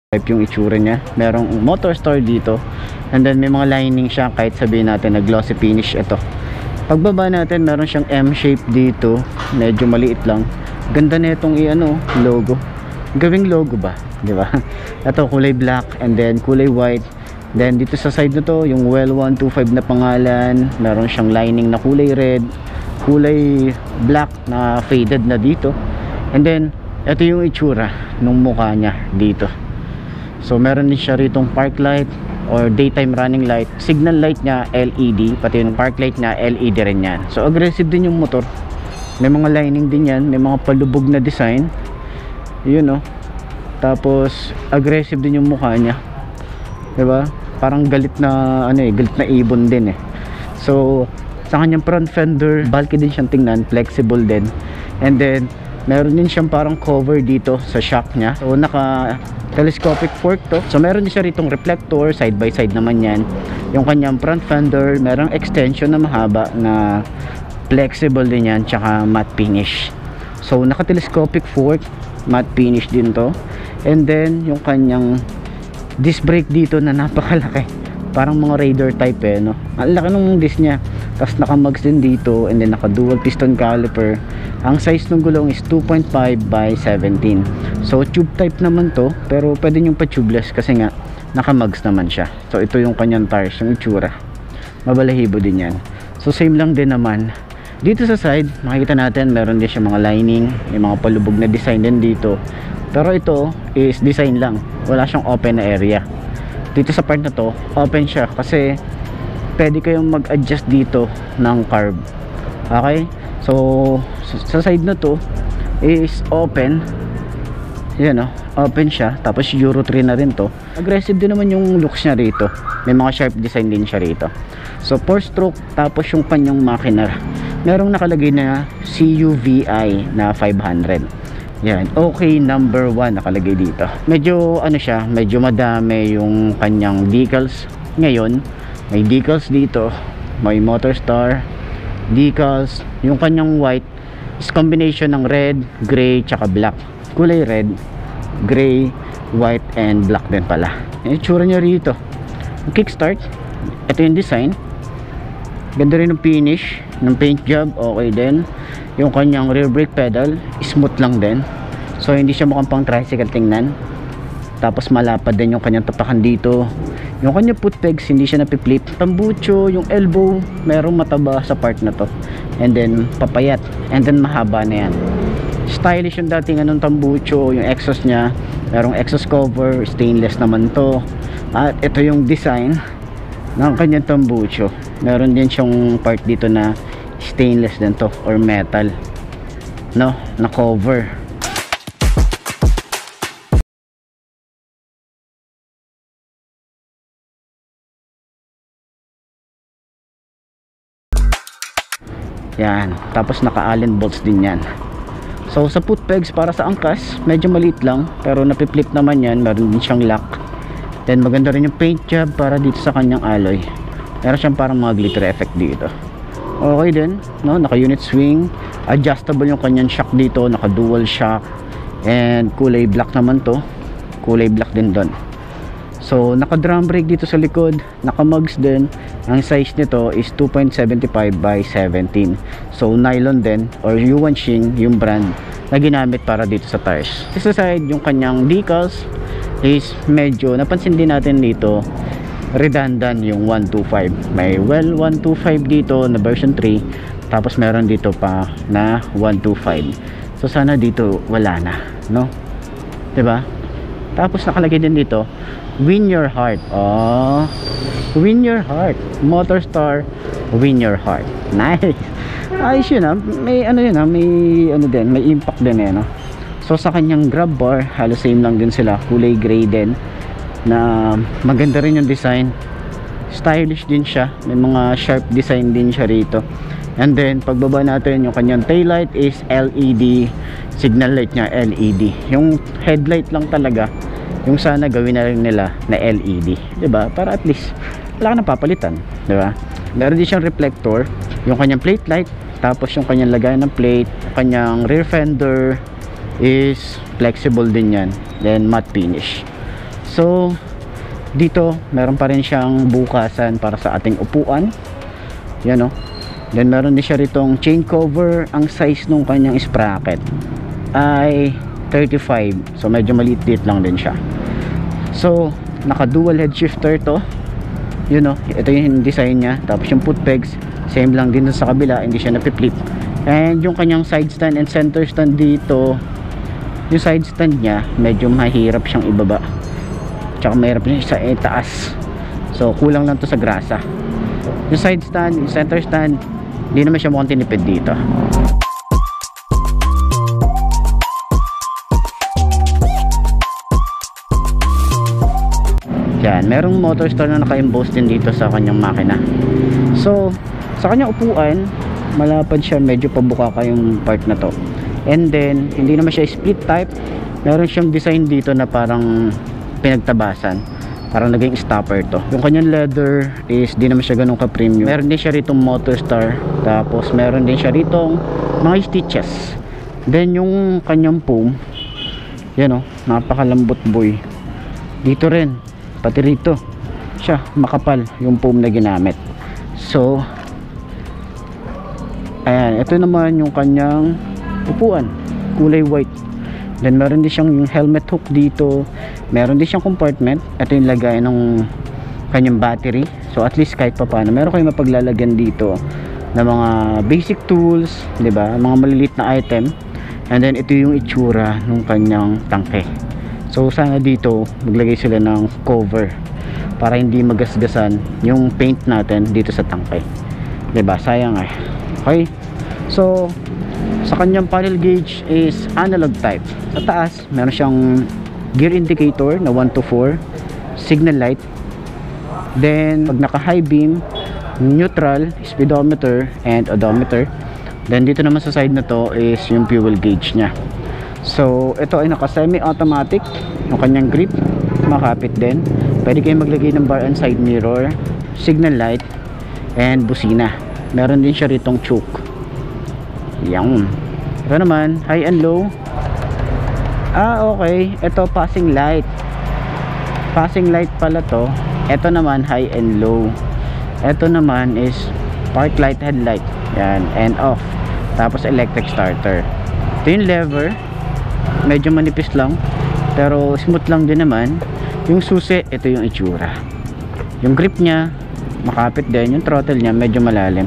type yung itsura niya. Merong motor store dito. And then may mga lining siya kahit sabihin natin na glossy finish ito. Pagbaba natin, meron siyang M shape dito. Medyo maliit lang. Ganda na itong logo. Gawing logo ba? Di ba? Ito kulay black and then kulay white. Then dito sa side na to, yung Well 125 na pangalan. Meron siyang lining na kulay red, kulay black na faded na dito. And then ito yung itsura nung mukha niya dito. So meron din siya ritong park light or daytime running light. Signal light niya LED, pati yung park light niya LED rin yan. So aggressive din yung motor. May mga lining din yan, may mga palubog na design. Yun Tapos aggressive din yung mukha niya. 'Di ba? Parang galit na galit na ibon din eh. So sa kanyang front fender, bulky din siyang tingnan, flexible din. And then meron din siyang parang cover dito sa shock niya. So naka telescopic fork to. So meron din siya ritong reflector, side by side naman yan. Yung kanyang front fender, merong extension na mahaba na flexible din yan, tsaka matte finish. So naka telescopic fork, matte finish din to. And then yung kanyang disc brake dito na napakalaki, parang mga Raider type ang laki ng disc niya. Tapos naka-mugs din dito, and then naka dual piston caliper. Ang size ng gulong is 2.5 by 17. So tube type naman to, pero pwede nyo pa tubeless kasi nga naka-mugs naman siya. So ito yung kanyang tires, yung itsura, mabalahibo din yan. So same lang din naman dito sa side. Makikita natin meron din siya mga lining, may mga palubog na design din dito. Pero ito is design lang, wala siyang open na area. Dito sa part na to, open siya kasi pwede kayong mag-adjust dito ng carb. Okay? So sa side na to is open. Yan open siya. Tapos Euro 3 na rin to. Aggressive din naman yung looks niya rito. May mga sharp design din siya rito. So 4-stroke. Tapos yung kanyang makina, merong nakalagay na CUVI na 500. Yan, okay, number 1 nakalagay dito. Medyo siya, medyo madami yung kanyang decals. Ngayon, may decals dito, may motor star decals. Yung kanyang white is combination ng red, gray, tsaka black. Kulay red, gray, white, and black din pala. Yung itsura niya rito. Yung kickstart, ito yung design. Ganda rin ng finish ng paint job, okay din. Yung kanyang rear brake pedal, smooth lang din. So hindi siya mukhang pang tricycle tingnan. Tapos malapad din yung kanyang tapakan dito. Yung kanyang foot pegs, hindi siya napiplit. Tambucho, yung elbow, merong mataba sa part na to. And then papayat, and then mahaba na yan. Stylish yung dating tambucho. Yung exhaust niya, merong exhaust cover, stainless naman to. At ito yung design ng kanyang tambucho. Meron din siyang part dito na stainless din to or metal na cover. Yan, tapos naka Allen bolts din yan. So sa foot pegs para sa angkas, medyo maliit lang pero napiflip naman yan. Meron din siyang lock. Then maganda rin yung paint job para dito sa kanyang alloy. Meron siyang parang mga glitter effect dito. Okay din, naka unit swing, adjustable yung kanyang shock dito, naka dual shock, and kulay black naman to, kulay black din doon. So naka drum brake dito sa likod, naka mugs din. Ang size nito is 2.75 by 17. So nylon din or Yuanqing yung brand na ginamit para dito sa tires. Sa side yung kanyang decals is medyo napansin din natin dito, redundant yung 125. May Well 125 dito na version 3, tapos meron dito pa na 125. So sana dito wala na, 'di ba? Tapos nakalagay din dito, win your heart. Win your heart. Motor Star, win your heart. Nice. Ayos yun may may impact din So sa kanyang grab bar, halos same lang din sila, kulay gray din, na maganda rin yung design. Stylish din siya, may mga sharp design din siya rito. And then pagbaba natin, yung kanyang tail light is LED, signal light niya LED. Yung headlight lang talaga yung sana gawin na rin nila na LED, 'di ba? Para at least wala ka nang papalitan, 'di ba? Meron din siyang reflector, yung kanyang plate light, tapos yung kanyang lagayan ng plate, yung kanyang rear fender is flexible din yan, then matte finish. So dito meron pa rin siyang bukasan para sa ating upuan, yan o. Then meron din siya ritong chain cover. Ang size nung kanyang sprocket ay 35, so medyo maliit lang din siya. So naka dual head shifter to, you know, ito yung design niya. Tapos yung foot pegs same lang din sa kabila, hindi siya napiplit. And yung kanyang side stand and center stand dito, yung side stand niya medyo mahirap siyang ibaba, tsaka mahirap niya sa itaas, so kulang lang to sa grasa. Yung side stand, yung center stand, hindi naman siya mukhang tinipid dito. Yan, merong motor store na naka-emboss din dito sa kanyang makina. So sa kanyang upuan, malapad siya, medyo pabuka yung part na to. And then hindi naman siya split type, meron siyang design dito na parang pinagtabasan, parang naging stopper to. Yung kanyang leather is di naman siya ganun ka premium. Meron din siya ritong motor star, tapos meron din siya ritong mga stitches. Then yung kanyang foam, yan o, napakalambot boy. Dito rin, pati rito siya makapal yung foam na ginamit. So ayan, ito naman yung kanyang upuan, kulay white. Then meron din siyang helmet hook dito, meron din siyang compartment. Ito yung lagay ng kanyang battery, so at least kahit pa paano meron kayong mapaglalagyan dito ng mga basic tools, di ba, mga maliliit na item. And then ito yung itsura ng kanyang tangke. So sana dito maglagay sila ng cover para hindi magasgasan yung paint natin dito sa tangke, di ba, sayang eh. Okay, so sa kanyang panel gauge is analog type. Sa taas meron siyang gear indicator na 1 to 4, signal light. Then pag naka high beam, neutral, speedometer and odometer. Then dito naman sa side na to is yung fuel gauge nya. So ito ay naka semi automatic. Yung kanyang grip makapit din. Pwede kayong maglagay ng bar and side mirror, signal light and busina. Meron din siya ritong choke. Yan. Ito naman high and low. Okay, ito passing light. Passing light pala to. Ito naman high and low. Ito naman is park light, headlight. Yan, and off. Tapos electric starter. Ito yung lever, medyo manipis lang pero smooth lang din naman. Yung susi, ito yung itsura. Yung grip nya makapit din. Yung throttle nya medyo malalim.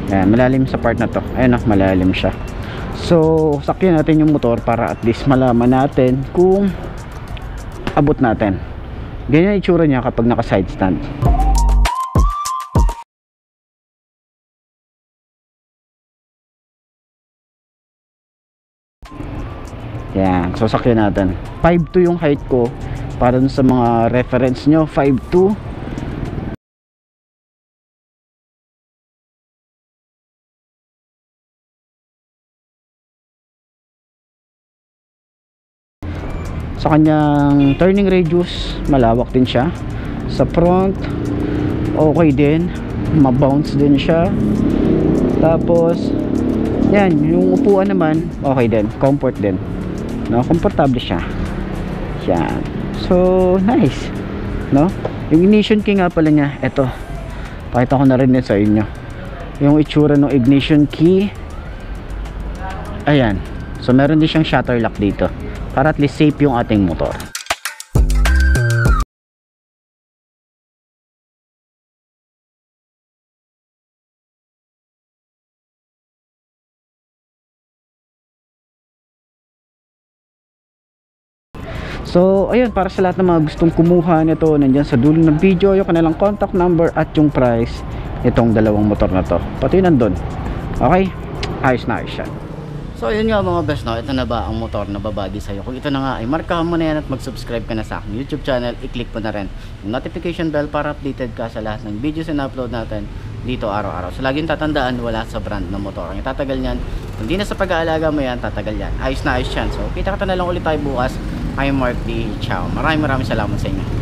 Yan, malalim sa part na to. Ayun, malalim siya. So sakyan natin yung motor para at least malaman natin kung abot natin. Ganyan yung itsura nya kapag naka side stand. Yan, so sakyan natin. 5'2" yung height ko, para dun sa mga reference nyo, 5'2". Sa kanyang turning radius, malawak din siya. Sa front, okay din, mabounce din siya. Tapos yan, yung upuan naman okay din, comfort din, no, komportable siya. Yan, so nice, no. Yung ignition key nga pala niya, eto, pakita ko na rin din sa inyo yung itsura ng ignition key. Ayan, so meron din siyang shutter lock dito para at least safe yung ating motor. So ayun, para sa lahat ng mga gustong kumuha nito, nandyan sa dulo ng video yung kanilang contact number at yung price nitong dalawang motor na to, pati nandun. Okay, ayos na ayos siya. So ayun nga mga best, no, ito na ba ang motor na babagi sa'yo? Kung ito na nga ay markahan mo na yan at mag-subscribe ka na sa aking YouTube channel, i-click mo na rin yung notification bell para updated ka sa lahat ng videos na upload natin dito araw-araw. So laging tatandaan, wala sa brand ng motor ang itatagal nyan. Kung di na sa pag-aalaga mo yan, tatagal yan. Ayos na ayos yan. So kita ka na lang ulit tayo bukas. I'm Mark D. Ciao. Maraming salamat sa inyo.